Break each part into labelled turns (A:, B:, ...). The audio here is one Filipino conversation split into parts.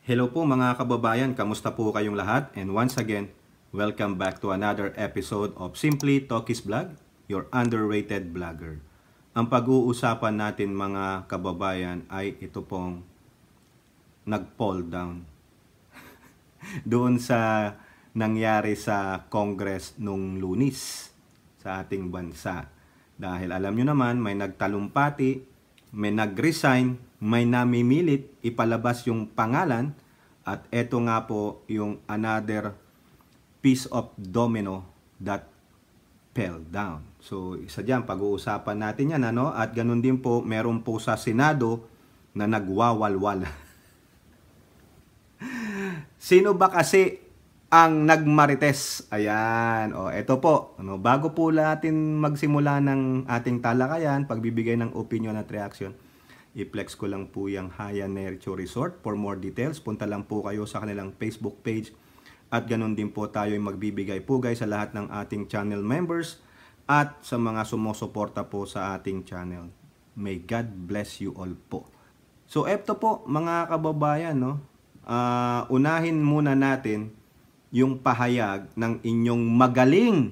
A: Hello po mga kababayan, kamusta po kayong lahat? And once again, welcome back to another episode of Simply Talkies Vlog, your underrated vlogger. Ang pag-uusapan natin mga kababayan ay ito pong nag-fall down doon sa nangyari sa Congress nung Lunes sa ating bansa. Dahil alam nyo naman, may nagtalumpati, may nag-resign, may namimilit ipalabas yung pangalan, at eto nga po yung another piece of domino that fell down. So isa dyan, pag-uusapan natin yan, ano? At ganun din po, meron po sa Senado na nagwawalwal. Sino ba kasi ang nagmarites? Ayan, eto po, bago po natin magsimula ng ating talakayan, pagbibigay ng opinion at reaction, i-flex ko lang po yung Haya Nature Resort. For more details, punta lang po kayo sa kanilang Facebook page. At ganun din po tayo magbibigay pugay sa lahat ng ating channel members at sa mga sumusuporta po sa ating channel. May God bless you all po. So eto po mga kababayan, unahin muna natin yung pahayag ng inyong magaling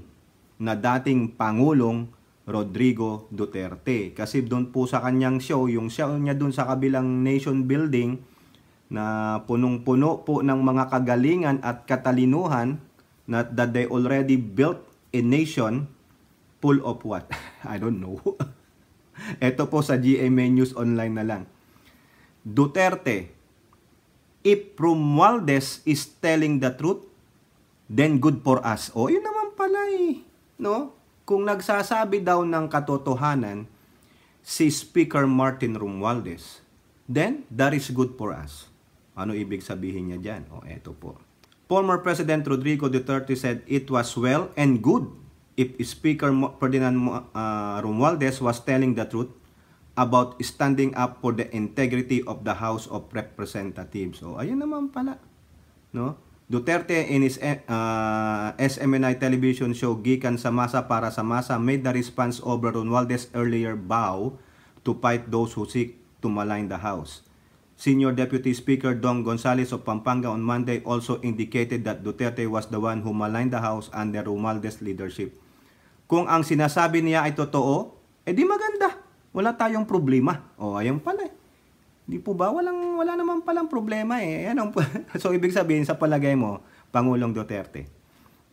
A: na dating Pangulong Rodrigo Duterte. Kasi doon po sa kanyang show, yung show niya doon sa kabilang Nation Building na punong-puno po ng mga kagalingan at katalinuhan na that they already built a nation full of what? I don't know. Ito po sa GMA News Online na lang. Duterte, if Romualdez is telling the truth, then good for us. Yun naman pala no? Kung nagsasabi daw ng katotohanan si Speaker Martin Romualdez, then that is good for us. Ano ibig sabihin niya dyan? Eto po. Former President Rodrigo Duterte said it was well and good if Speaker Ferdinand Romualdez was telling the truth about standing up for the integrity of the House of Representatives. Ayun naman pala, no? Duterte in his SMNI television show Gikan sa Masa para sa Masa made the response over Romualdez earlier vow to fight those who seek to malign the House. Senior Deputy Speaker Dong Gonzales of Pampanga on Monday also indicated that Duterte was the one who maligned the House under Romualdez leadership. Kung ang sinasabi niya ay totoo, di maganda. Wala tayong problema. Ayun pala. Di po ba? Wala naman palang problema . So, ibig sabihin, sa palagay mo, Pangulong Duterte,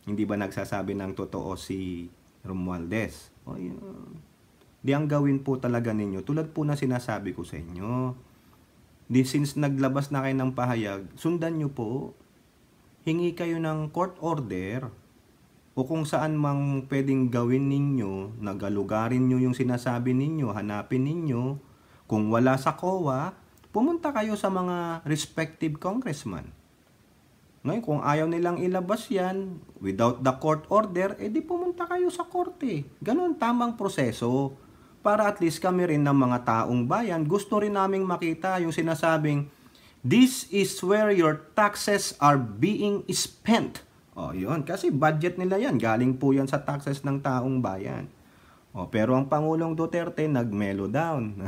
A: hindi ba nagsasabi ng totoo si Romualdez? Di ang gawin po talaga ninyo, tulad po na sinasabi ko sa inyo, since naglabas na kayo ng pahayag, sundan nyo po. Hingi kayo ng court order o kung saan mang pwedeng gawin ninyo, nagalugarin nyo yung sinasabi ninyo, hanapin ninyo. Kung wala sa COA, pumunta kayo sa mga respective congressman. Ngayon, kung ayaw nilang ilabas yan, without the court order, di pumunta kayo sa korte. Ganon, tamang proseso. Para at least kami rin ng mga taong bayan, gusto rin naming makita yung sinasabing, this is where your taxes are being spent. Yun, kasi budget nila yan. Galing po yan sa taxes ng taong bayan. Pero ang Pangulong Duterte, nag-mellow down.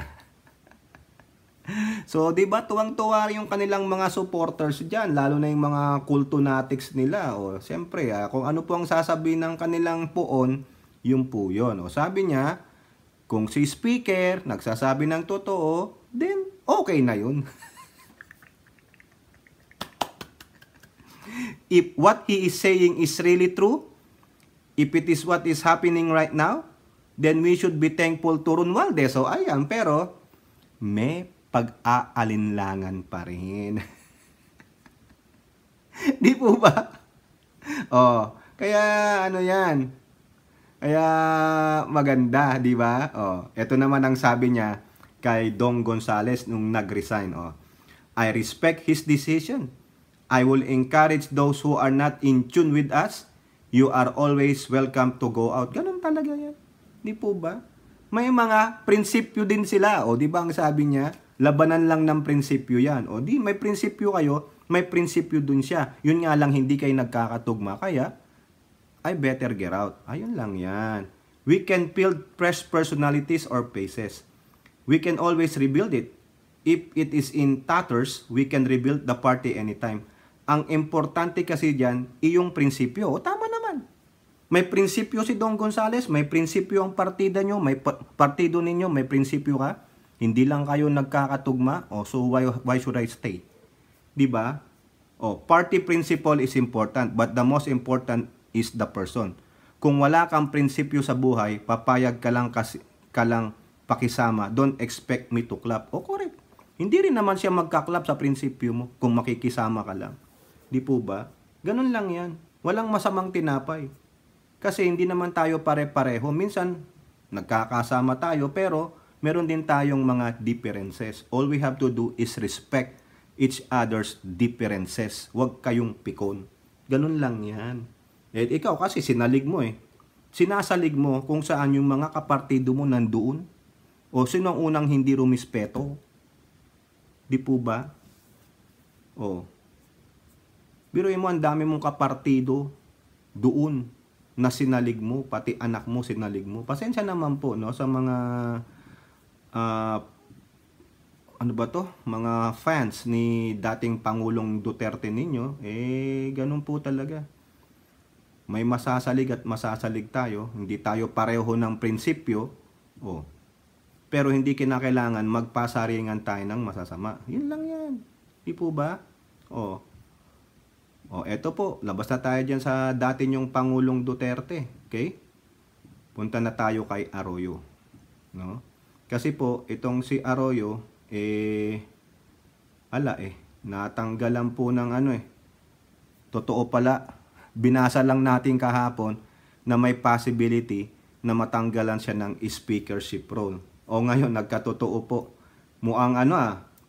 A: So, di ba tuwang-tuwa yung kanilang mga supporters diyan, lalo na yung mga cultonatics nila. Siyempre, kung ano po ang sasabihin ng kanilang puon, yung po yun. Sabi niya, kung si speaker nagsasabi ng totoo, then okay na yun. If what he is saying is really true, if it is what is happening right now, then we should be thankful to Romualdez. Ayan, pero may pag-aalinlangan pa rin. Di po ba? Kaya yan. Kaya maganda, di ba? Ito naman ang sabi niya kay Dong Gonzales nung nag-resign. I respect his decision. I will encourage those who are not in tune with us. You are always welcome to go out. Ganun talaga yan. Di po ba? May mga prinsipyo din sila. Di ba ang sabi niya? Labanan lang ng prinsipyo yan. Di may prinsipyo kayo, may prinsipyo dun siya. Yun nga lang, hindi kayo nagkakatugma. Kaya, I better get out. Ayun lang yan. We can build fresh personalities or faces. We can always rebuild it. If it is in tatters, we can rebuild the party anytime. Ang importante kasi dyan, iyong prinsipyo. O tama naman. May prinsipyo si Don Gonzales, may prinsipyo ang partida nyo, may partido ninyo, may prinsipyo ka. Hindi lang kayo nagkakatugma. O, so why should I stay? Diba? O, party principle is important, but the most important is the person. Kung wala kang prinsipyo sa buhay, papayag ka lang pakisama. Don't expect me to clap. O, correct. Hindi rin naman siya magkaklap sa prinsipyo mo kung makikisama ka lang. Di po ba? Ganun lang yan. Walang masamang tinapay. Kasi hindi naman tayo pare-pareho. Minsan, nagkakasama tayo, pero meron din tayong mga differences. All we have to do is respect each other's differences. Huwag kayong pikon. Ganun lang yan. Eh, ikaw kasi sinalig mo eh. Sinasalig mo kung saan yung mga kapartido mo nandoon. O sino ang unang hindi rumispeto? Di po ba? O. Biruin mo, ang dami mong kapartido doon na sinalig mo, pati anak mo sinalig mo. Pasensya naman po no sa mga ano ba to? Mga fans ni dating Pangulong Duterte ninyo, eh ganun po talaga. May masasalig at masasalig tayo, hindi tayo pareho ng prinsipyo. Oh. Pero hindi kinakailangan magpasaringan tayo ng masasama. Yun lang yan. Di po ba? Oh. O, eto po, labas na tayo dyan sa dati nyong Pangulong Duterte. Okay? Punta na tayo kay Arroyo. No? Kasi po, itong si Arroyo, natanggalan po ng totoo pala, binasa lang natin kahapon na may possibility na matanggalan siya ng speakership role. O ngayon, nagkatotoo po. Muang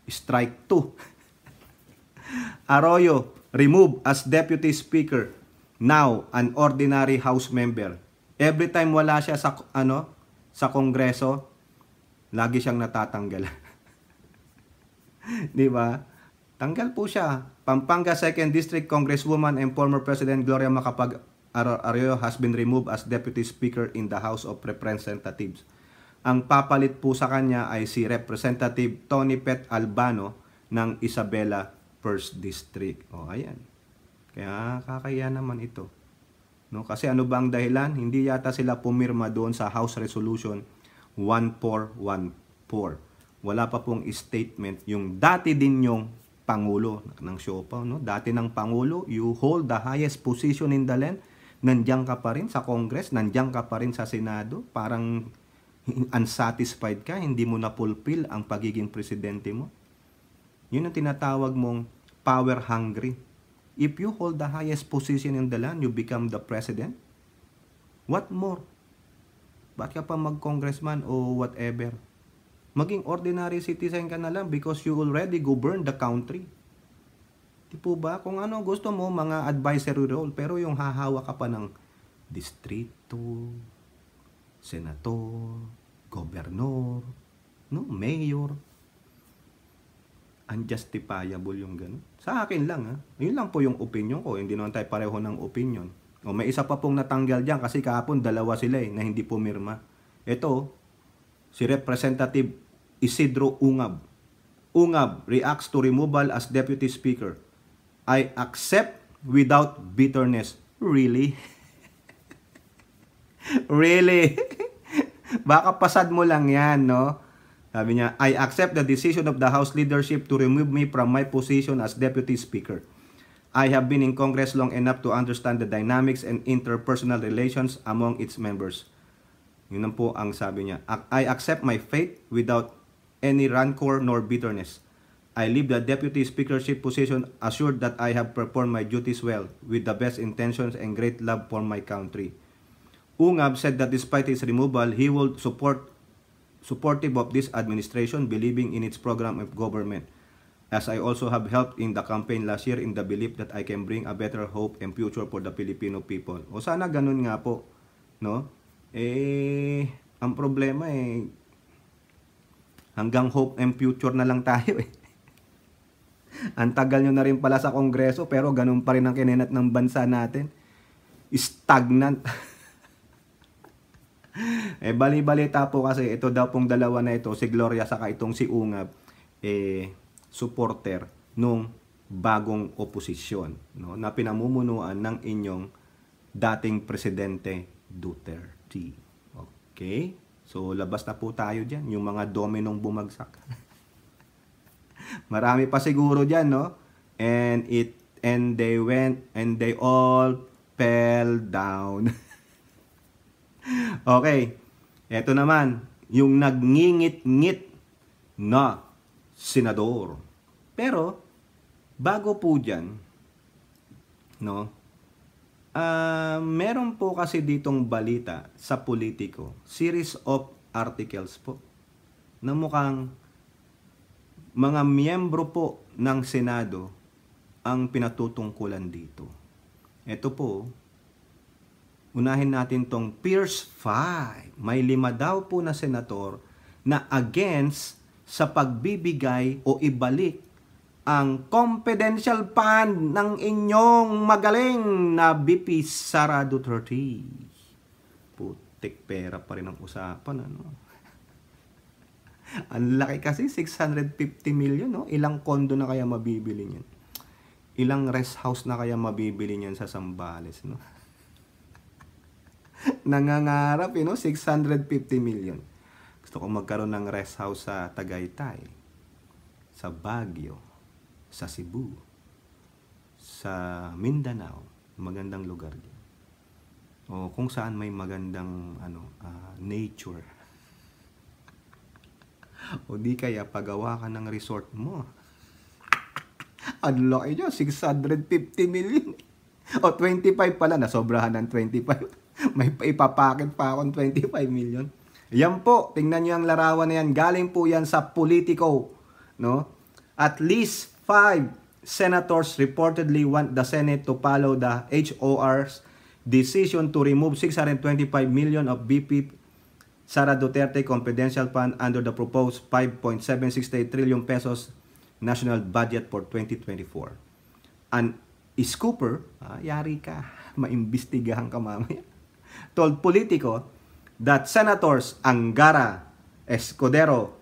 A: strike 2. Arroyo, remove as Deputy Speaker. Now, an ordinary House member. Every time wala siya sa Kongreso, lagi siyang natatanggal. Di ba? Tanggal po siya. Pampanga 2nd District Congresswoman and former President Gloria Macapagal Arroyo has been removed as Deputy Speaker in the House of Representatives. Ang papalit po sa kanya ay si Representative Tony Pet Albano ng Isabela 1st District. O, ayan. Kaya kakaya naman ito. No? Kasi ano ba ang dahilan? Hindi yata sila pumirma doon sa House Resolution 1414. Wala pa pong statement. Yung dati din yung Pangulo ng Siopaw. No? Dati ng Pangulo, you hold the highest position in the land. Nandiyan ka pa rin sa Congress, nandiyan ka pa rin sa Senado. Parang unsatisfied ka, hindi mo na fulfill ang pagiging presidente mo. Yun ang tinatawag mong power hungry. If you hold the highest position in the land, you become the president. What more? Ba't ka pa mag-congressman o whatever? Maging ordinary citizen ka na lang because you already govern the country. Di po ba? Kung ano gusto mo, mga advisory role, pero yung hahawa ka pa ng distrito, senator, gobernador, no, mayor, unjustifiable yung ganun. Sa akin lang, ha. Yun lang po yung opinion ko. Hindi naman tayo pareho ng opinion. O may isa pa pong natanggal dyan kasi kahapon dalawa sila na hindi pumirma. Ito, si Representative Isidro Ungab. Ungab reacts to removal as Deputy Speaker. I accept without bitterness. Really? Really? Baka pasad mo lang yan, no? Sabi niya, I accept the decision of the House leadership to remove me from my position as Deputy Speaker. I have been in Congress long enough to understand the dynamics and interpersonal relations among its members. Yun lang po ang sabi niya. I accept my fate without any rancor nor bitterness. I leave the Deputy Speakership position assured that I have performed my duties well, with the best intentions and great love for my country. Ungab said that despite his removal, he will supportive of this administration, believing in its program of government. As I also have helped in the campaign last year in the belief that I can bring a better hope and future for the Filipino people. O sana ganun nga po, no? Ang problema hanggang hope and future na lang tayo Ang tagal nyo na rin pala sa Kongreso, pero ganun pa rin ang kininat ng bansa natin. Stagnant. Bali-balita po kasi ito daw pong dalawa na ito, si Gloria saka itong si Ungab, supporter nung bagong oposisyon, no, na pinamumunuan ng inyong dating presidente Duterte. Okay? So labas na po tayo diyan, yung mga dominong bumagsak. Marami pa siguro diyan, no? And they all fell down. Okay. Ito naman, yung nagngingit-ngit na senador. Pero bago po diyan, no? Meron po kasi ditong balita sa Politico, series of articles po, na mukhang mga miyembro po ng Senado ang pinatutungkulan dito. Ito po, unahin natin tong Pierce 5. May 5 daw po na senator na against sa pagbibigay o ibalik ang confidential fund ng inyong magaling na VP Sara Duterte. Putik, pera pa rin ang usapan, ano? Ang laki kasi, 650 million, no? Ilang kondo na kaya mabibili niyan? Ilang rest house na kaya mabibili niyan sa Zambales, no? Nangangarap, no? 650 million. Gusto ko magkaroon ng rest house sa Tagaytay, sa Baguio, sa Cebu, sa Mindanao, magandang lugar din. O kung saan may magandang nature. O di kaya pagawa ka ng resort mo. Ang laki niya, 650 million. O 25 pala, nasobrahan ng 25. May ipapakit pa akong 25 million. Yan po, tingnan niyo ang larawan na yan. Galing po yan sa Politico, no? At least 5 senators reportedly want the Senate to follow the HOR's decision to remove 625 million of VP Sara Duterte confidential fund under the proposed 5.768 trillion pesos national budget for 2024. An scooper, yari ka, maimbestigahan ka mamaya, told Politico that Senators Angara, Escudero,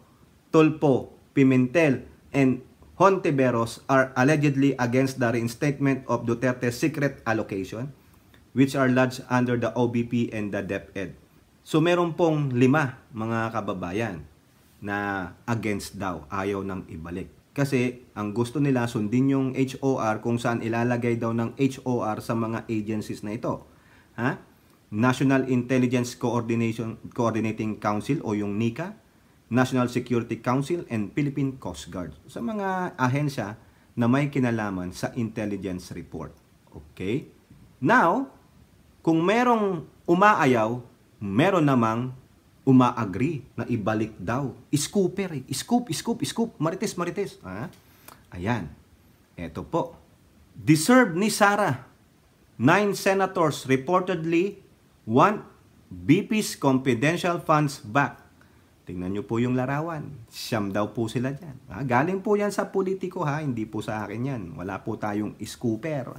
A: Tulfo, Pimentel, and Hontiveros are allegedly against the reinstatement of Duterte's secret allocation, which are lodged under the OBP and the DepEd. So meron pong 5 mga kababayan na against daw, ayaw nang ibalik. Kasi ang gusto nila sundin yung HOR kung saan ilalagay daw ng HOR sa mga agencies na ito. Ha? National Intelligence Coordinating Council o yung NICA, National Security Council, and Philippine Coast Guard. Sa mga ahensya na may kinalaman sa intelligence report. Okay? Now, kung merong umaayaw, meron namang uma-agree na ibalik daw. Scooper eh. Scoop. Marites. Ha? Ayan. Eto po. Deserved ni Sara. 9 senators reportedly want BP's confidential funds back. Tingnan nyo po yung larawan. Siyam daw po sila dyan. Galing po yan sa Politico, ha? Hindi po sa akin yan. Wala po tayong scooper.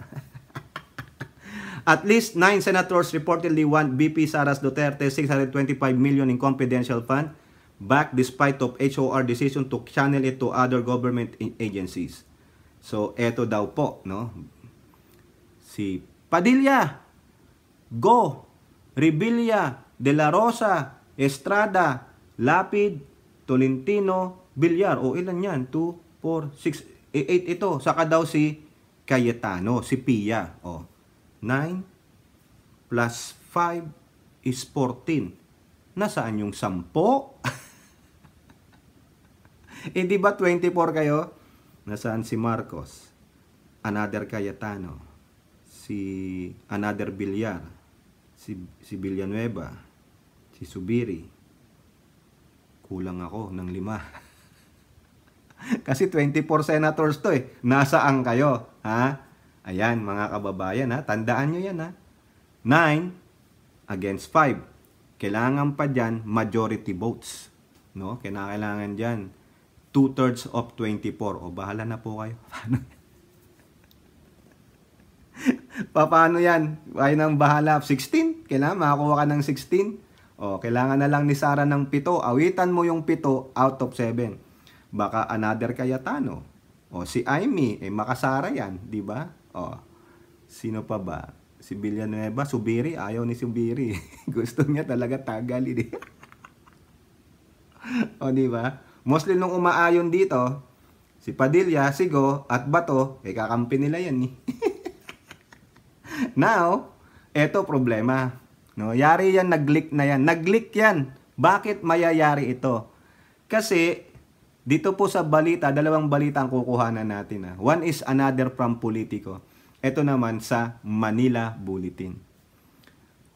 A: At least 9 senators reportedly want VP Sara Duterte 625 million in confidential fund back despite of HOR decision to channel it to other government agencies. So, eto daw po, no? Si Padilla, Go, Revilla, De La Rosa, Estrada, Lapid, Tolentino, Villar. O ilan yan? 2, 4, 6, 8 ito. Saka daw si Cayetano, si Pia. O, 9 plus 5 is 14. Nasaan yung 10? Eh, di ba 24 kayo? Nasaan si Marcos? Another Cayetano. Another Villar. Si Villanueva. Si Subiri. Kulang ako ng 5. Kasi 24 senators to eh. Nasaan kayo? Ha? Ayan, mga kababayan, ha? Tandaan nyo yan, ha? 9 against 5. Kailangan pa dyan majority votes. No? Kailangan dyan 2/3 of 24. O, bahala na po kayo. Paano yan? Ay nang bahala. 16? Kailangan makakuha ka ng 16? O, kailangan na lang ni Sara ng 7. Awitan mo yung 7 out of 7. Baka another Cayetano. O si Amy, makasara yan, di ba? O, sino pa ba? Si Villanueva, Subiri, ayaw ni Subiri. Gusto niya talaga tagalin. O, di ba? Mostly nung umaayon dito, si Padilla, Sigo, at Bato, kakampi nila yan. Now, eto problema. No, yari yan, nag-leak na yan. Nag-leak yan. Bakit mayayari ito? Kasi, dito po sa balita, dalawang balita ang kukuhanan natin. One is another from Politico. Ito naman sa Manila Bulletin.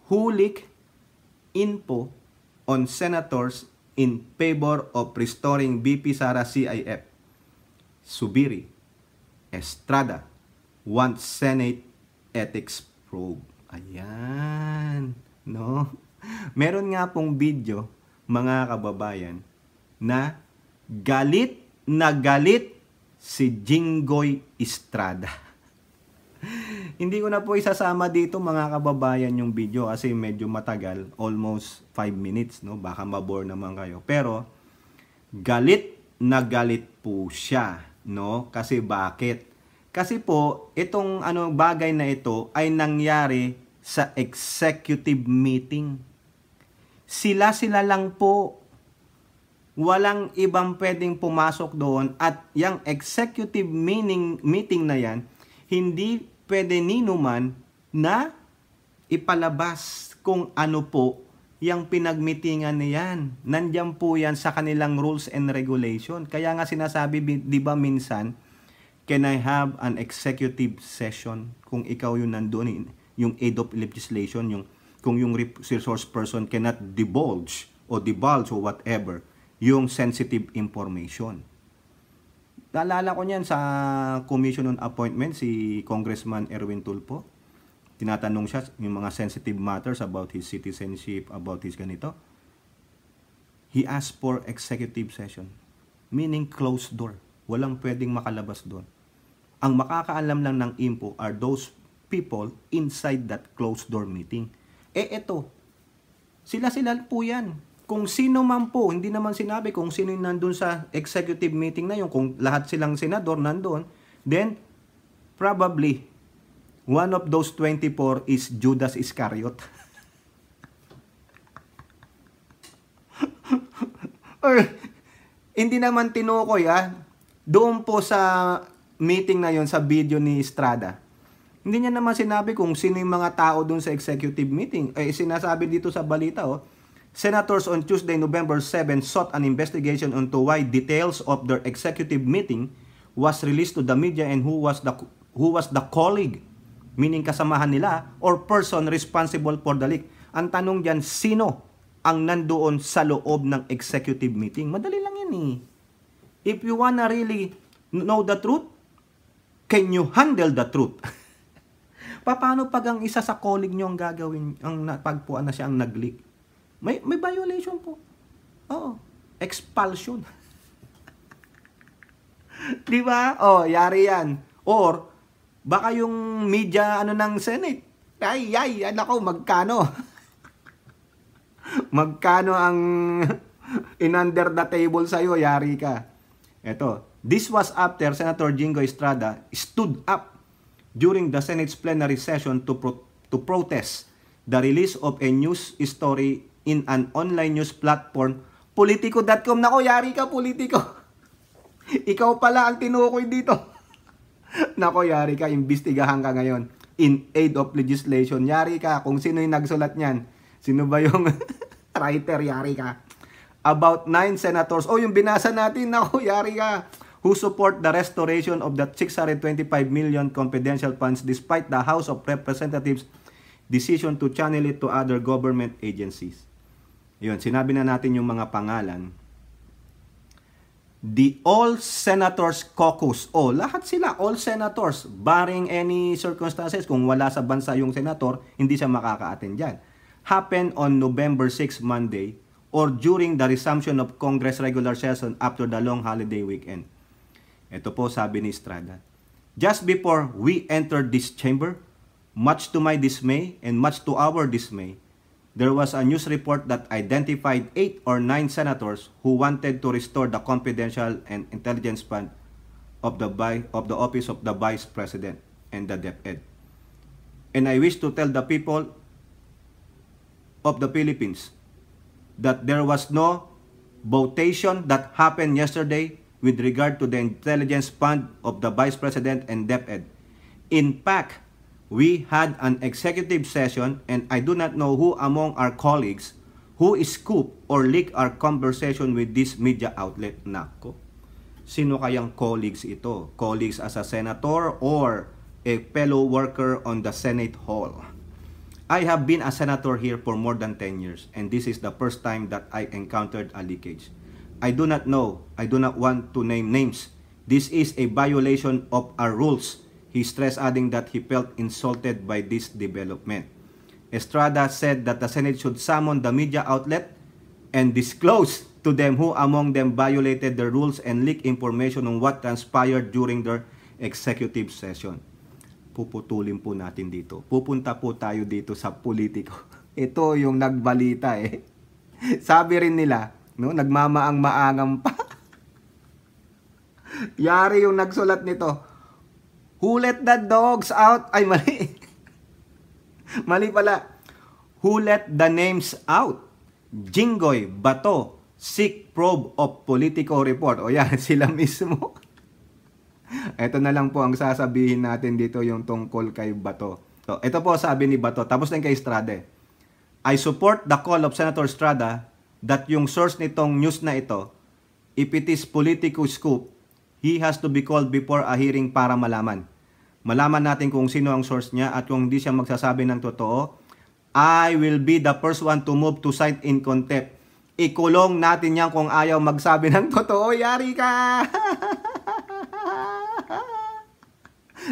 A: Who leak info on senators in favor of restoring BP Sara CIF? Subiri, Estrada, wants Senate ethics probe. Ayan. No? Meron nga pong video, mga kababayan, na galit na galit si Jinggoy Estrada. Hindi ko na po isasama dito, mga kababayan, yung video kasi medyo matagal, almost 5 minutes, no? Baka mabore naman kayo. Pero galit na galit po siya, no? Kasi bakit? Kasi po itong bagay na ito ay nangyari sa executive meeting. Sila lang po. Walang ibang pwedeng pumasok doon at yung executive meeting na yan, hindi pwede ninuman na ipalabas kung ano po yung pinagmitingan niyan. Nandiyan po yan sa kanilang rules and regulation. Kaya nga sinasabi, di ba minsan, can I have an executive session? Kung ikaw yung nandun, yung aid of legislation, kung yung resource person cannot divulge o whatever, yung sensitive information. Naalala ko niyan sa Commission on Appointment, si Congressman Erwin Tulfo. Tinatanong siya yung mga sensitive matters about his citizenship, about his ganito. He asked for executive session, meaning closed door. Walang pwedeng makalabas doon. Ang makakaalam lang ng info are those people inside that closed door meeting. Eto, sila po yan. Kung sino man po, hindi naman sinabi kung sino yung nandun sa executive meeting na yun, kung lahat silang senador nandun, then probably one of those 24 is Judas Iscariot. Or, hindi naman tinukoy doon po sa meeting na yon, sa video ni Estrada. Hindi niya naman sinabi kung sino yung mga tao doon sa executive meeting. Sinasabi dito sa balita, Senators on Tuesday, November 7 sought an investigation into why details of their executive meeting was released to the media and who was the colleague, meaning kasamahan nila, or person responsible for the leak. Ang tanong diyan, sino ang nandoon sa loob ng executive meeting? Madali lang yan eh. If you wanna really know the truth, can you handle the truth? Paano pag ang isa sa colleague nyo ang gagawin, ang napagpuan na siya ang nag-leak? May violation po. Oo. Expulsion. Di ba? Yari yan. Or, baka yung media ng Senate. Nako, magkano? Magkano ang in-under the table sa'yo, yari ka. Eto. This was after Senator Jinggoy Estrada stood up during the Senate's plenary session to protest the release of a news story in an online news platform, Politico.com. Nako, yari ka, Politico. Ikaw pala ang tinukoy dito. Nako, yari ka, imbestigahan ka ngayon. In aid of legislation, yari ka. Kung sino yung nagsulat niyan, sino ba yung writer, yari ka. About 9 senators, yung binasa natin, nako, yari ka, who support the restoration of the 625 million confidential funds despite the House of Representatives' decision to channel it to other government agencies. Yun, sinabi na natin yung mga pangalan. The All Senators Caucus. Lahat sila, all senators, barring any circumstances, kung wala sa bansa yung senator, hindi siya makaka-attend dyan. Happened on November 6, Monday, or during the resumption of Congress regular session after the long holiday weekend. Ito po sabi ni Estrada. Just before we entered this chamber, much to my dismay and much to our dismay, there was a news report that identified 8 or 9 senators who wanted to restore the confidential and intelligence fund of the office of the Vice President and the DepEd. And I wish to tell the people of the Philippines that there was no votation that happened yesterday with regard to the intelligence fund of the Vice President and DepEd. In fact, we had an executive session and I do not know who among our colleagues who scooped or leaked our conversation with this media outlet. Nako, sino kayang colleagues ito? Colleagues as a senator or a fellow worker on the Senate Hall? I have been a senator here for more than 10 years and this is the first time that I encountered a leakage. I do not know, I do not want to name names. This is a violation of our rules. He stressed, adding that he felt insulted by this development. Estrada said that the Senate should summon the media outlet and disclose to them who among them violated the rules and leak information on what transpired during their executive session. Puputulin po natin dito. Pupunta po tayo dito sa politiko. Ito yung nagbalita eh. Sabi rin nila, no, nagmamaang-maangam pa. Yari yung nagsulat nito. Who let the dogs out? Ay, mali. Mali pala. Who let the names out? Jinggoy Bato, seek probe of Politico report. O yan, sila mismo. Ito na lang po ang sasabihin natin dito yung tungkol kay Bato. So, ito po sabi ni Bato. Tapos na kay Estrada. I support the call of Senator Estrada that yung source nitong news na ito, if it is Politico scoop, he has to be called before a hearing para malaman. Malaman natin kung sino ang source niya at kung hindi siya magsasabi ng totoo, I will be the first one to move to cite in contempt. Ikulong natin yan kung ayaw magsabi ng totoo. Yari ka!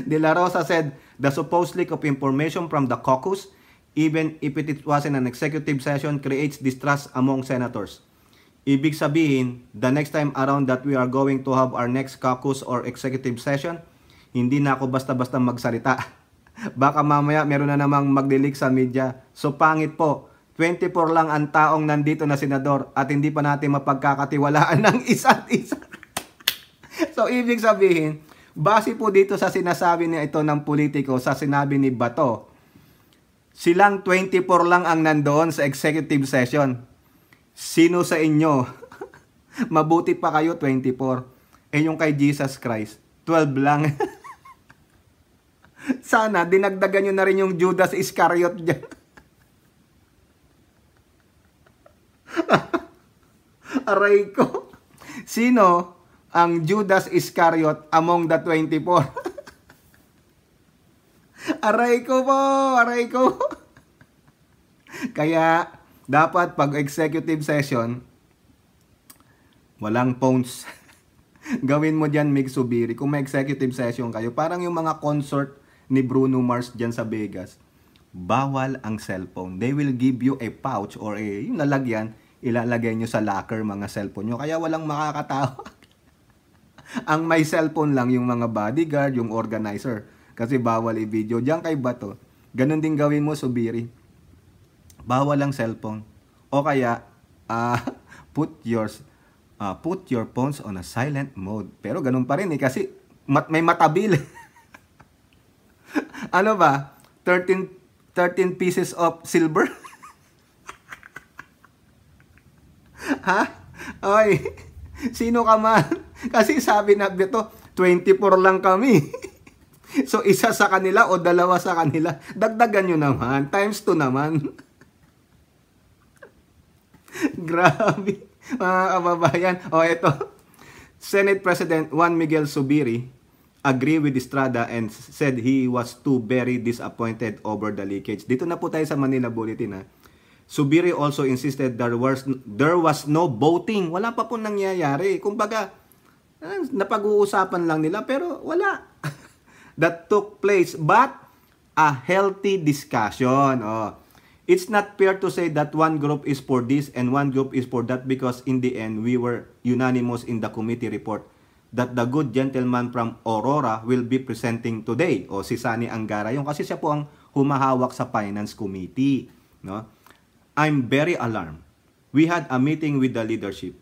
A: De La Rosa said, the supposed leak of information from the caucus, even if it wasn't an executive session, creates distrust among senators. Ibig sabihin, the next time around that we are going to have our next caucus or executive session, hindi na ako basta-basta magsalita. Baka mamaya meron na namang magdilik sa media. So pangit po, 24 lang ang taong nandito na senador at hindi pa natin mapagkakatiwalaan ng isa't isa. So ibig sabihin, base po dito sa sinasabi niya ito ng politiko, sa sinabi ni Bato, silang 24 lang ang nandoon sa executive session. Sino sa inyo? Mabuti pa kayo 24. Eh yung kay Jesus Christ, 12 lang. Sana dinagdagan nyo na rin yung Judas Iscariot dyan. Aray ko. Sino ang Judas Iscariot among the 24? Aray ko po, aray ko. Kaya dapat pag executive session, walang phones. Gawin mo dyan, Mig Subiri. Kung may executive session kayo, parang yung mga concert ni Bruno Mars dyan sa Vegas, bawal ang cellphone. They will give you a pouch or yung lalagyan, ilalagay nyo sa locker mga cellphone nyo. Kaya walang makakatawag. Ang may cellphone lang yung mga bodyguard, yung organizer. Kasi bawal i-video. Diyan kay Bato, ganun din gawin mo, Subiri. Bawal ang cellphone. O kaya, put your phones on a silent mode. Pero ganun pa rin eh, kasi may matabil. Ano ba? 13 pieces of silver? Ha? Oy, sino ka man? Kasi sabi na dito, 24 lang kami. So, isa sa kanila o dalawa sa kanila, dagdagan nyo naman. Times 2 naman. Grabe, mga kababayan. O, ito. Senate President Juan Miguel Zubiri agree with Estrada and said he was too very disappointed over the leakage. Dito na po tayo sa Manila Bulletin, ha. Zubiri also insisted there was no voting. Wala pa po nangyayari. Kumbaga, napag-uusapan lang nila pero wala. That took place, but a healthy discussion. Oh. It's not fair to say that one group is for this and one group is for that because in the end, we were unanimous in the committee report that the good gentleman from Aurora will be presenting today. O si Sani Angara, yung kasi siya po ang humahawak sa Finance Committee. No? I'm very alarmed. We had a meeting with the leadership.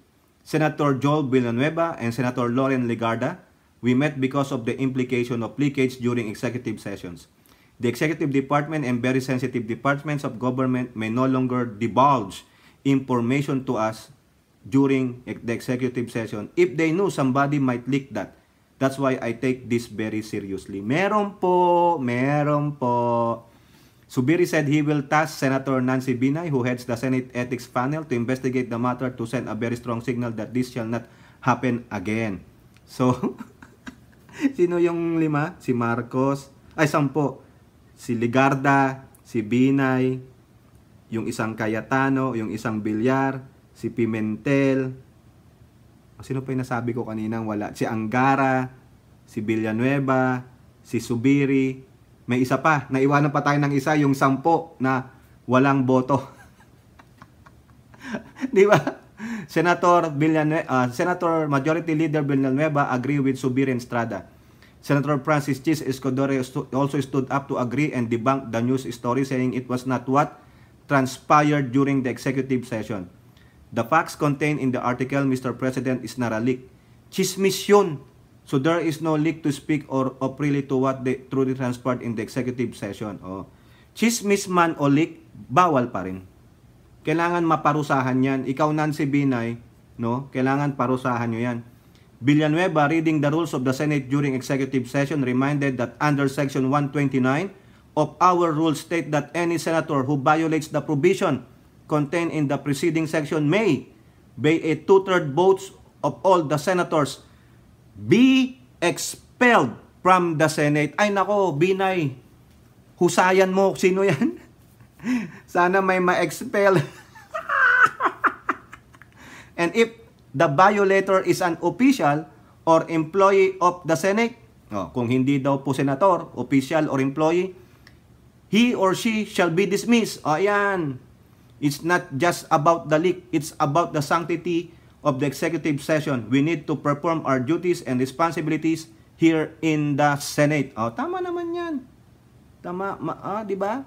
A: Senator Joel Villanueva and Senator Loren Legarda. We met because of the implication of leakage during executive sessions. The executive department and very sensitive departments of government may no longer divulge information to us during the executive session if they knew somebody might leak that. That's why I take this very seriously. Meron po. Zubiri said he will task Senator Nancy Binay, who heads the Senate Ethics Panel, to investigate the matter to send a very strong signal that this shall not happen again. So, sino yung 5? Si Marcos, 10. Si Legarda, si Binay, yung isang Cayetano, yung isang Villar, si Pimentel, sino pa yung nasabi ko kaninang wala? Si Angara, si Villanueva, si Zubiri, may isa pa, naiwanan pa tayo ng isa, yung 10 na walang boto. Di ba? Senator Majority Leader Villanueva agree with Zubiri and Estrada. Senator Francis Chis Escudero also stood up to agree and debunk the news story, saying it was not what transpired during the executive session. The facts contained in the article, Mr. President, is not a leak. Chismis yun. So there is no leak to speak or really to what they truly transpired in the executive session. Oh. Chismis man o leak, bawal pa rin. Kailangan maparusahan yan. Ikaw, Nancy Binay, no? Kailangan parusahan nyo yan. Villanueva, reading the rules of the Senate during executive session, reminded that under Section 129 of our rules state that any senator who violates the provision contained in the preceding section may, by a 2/3 votes of all the senators, be expelled from the Senate. Ay nako, Binay, husayan mo, sino yan? Sana may ma-expel. And if the violator is an official or employee of the Senate, kung hindi daw po senator, official or employee, he or she shall be dismissed. Ayan. It's not just about the leak, it's about the sanctity of the executive session. We need to perform our duties and responsibilities here in the Senate. Tama naman yan. Tama, di ba?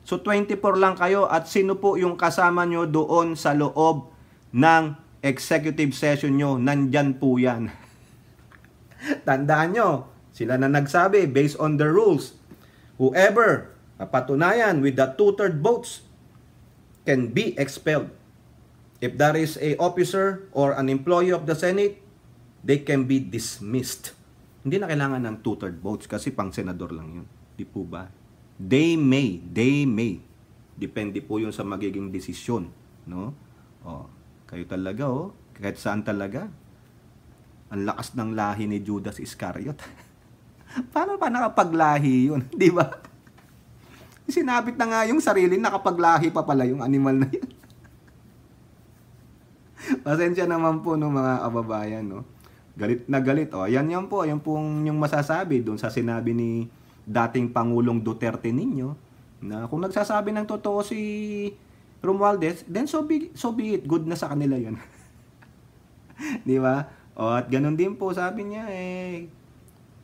A: So 24 lang kayo at sino po yung kasama nyo doon sa loob ng executive session nyo? Nandyan po yan. Tandaan nyo, sila na nagsabi, based on the rules, whoever patunayan with the 2/3 votes can be expelled. If there is a officer or an employee of the Senate, they can be dismissed. Hindi na kailangan ng 2/3 votes kasi pang senador lang yun. Di po ba? They may. Depende po yun sa magiging desisyon. No? Kayo talaga, kahit saan talaga. Ang lakas ng lahi ni Judas Iscariot. Paano pa nakapaglahi yun? Di ba? Sinabit na nga yung sarili, nakapaglahi pa pala yung animal na yun. Pasensya naman po no mga kababayan, no. Galit na galit. Ayan yan po, ayan pong yung masasabi doon sa sinabi ni dating Pangulong Duterte ninyo na kung nagsasabi ng totoo si Romualdez, then so be it. Good na sa kanila yun. Di ba? At ganun din po sabi niya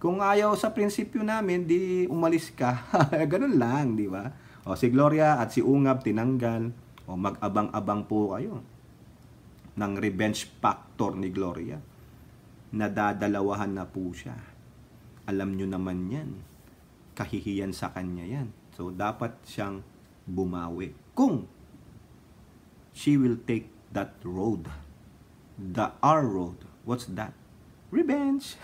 A: kung ayaw sa prinsipyo namin, di umalis ka. Ganun lang, di ba? Si Gloria at si Ungab tinanggal. Mag-abang-abang po kayo ng revenge factor ni Gloria. Nadadalawahan na po siya. Alam nyo naman yan. Kahihiyan sa kanya yan. So, dapat siyang bumawi. Kung she will take that road. The R road. What's that? Revenge.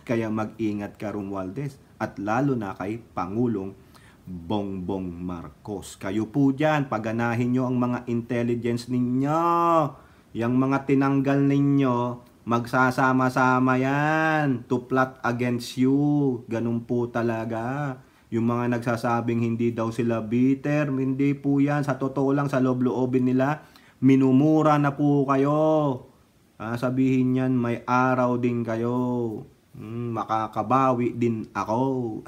A: Kaya mag-ingat ka, Romualdez. At lalo na kay Pangulong Bongbong Marcos. Kayo po dyan, paganahin nyo ang mga intelligence ninyo. Yang mga tinanggal ninyo, magsasama-sama yan to plot against you. Ganun po talaga. Yung mga nagsasabing hindi daw sila bitter, hindi po yan. Sa totoo lang, sa loob-loobin nila, minumura na po kayo. Sabihin yan, may araw din kayo. Makakabawi din ako.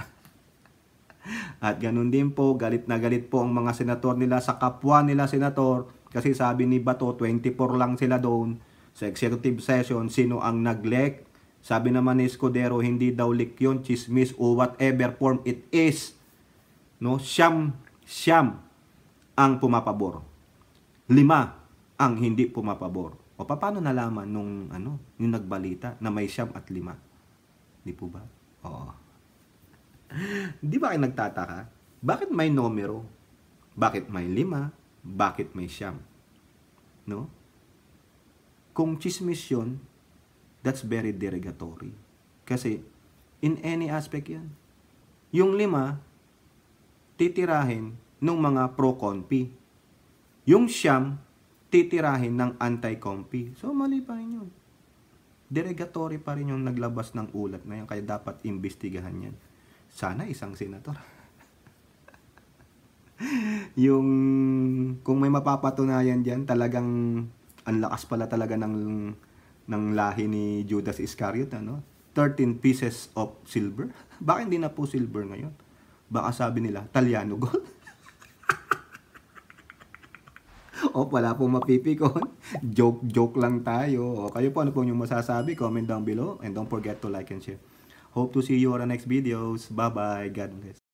A: At ganun din po, galit na galit po ang mga senator nila sa kapwa nila senator. Kasi sabi ni Bato, 24 lang sila doon sa executive session. Sino ang nag-leak? Sabi naman ni Escudero, hindi daw leak yun, chismis o whatever form it is. No? Siyam ang pumapabor. 5 ang hindi pumapabor. O paano nalaman nung yung nagbalita na may 9 at 5? Di po ba? Oo. Di ba kayo nagtataka? Bakit may numero? Bakit may 5? Bakit may 9? No? Kung chismis yun, that's very derogatory. Kasi, in any aspect yan. Yung 5, titirahin ng mga pro-conpi. Yung 9, titirahin ng anti-conpi. So, mali pa rin yun. Derogatory pa rin yung naglabas ng ulat na yan, kaya dapat imbestigahan yan. Sana isang senator. Yung, kung may mapapatunayan dyan, talagang ang lakas pala talaga ng lahi ni Judas Iscariot, 13 pieces of silver. Baka hindi na po silver ngayon. Baka sabi nila, Talyano gold. O, wala pong mapipikon. Joke lang tayo. O, kayo po, ano po yung masasabi? Comment down below. And don't forget to like and share. Hope to see you on the next videos. Bye-bye. God bless.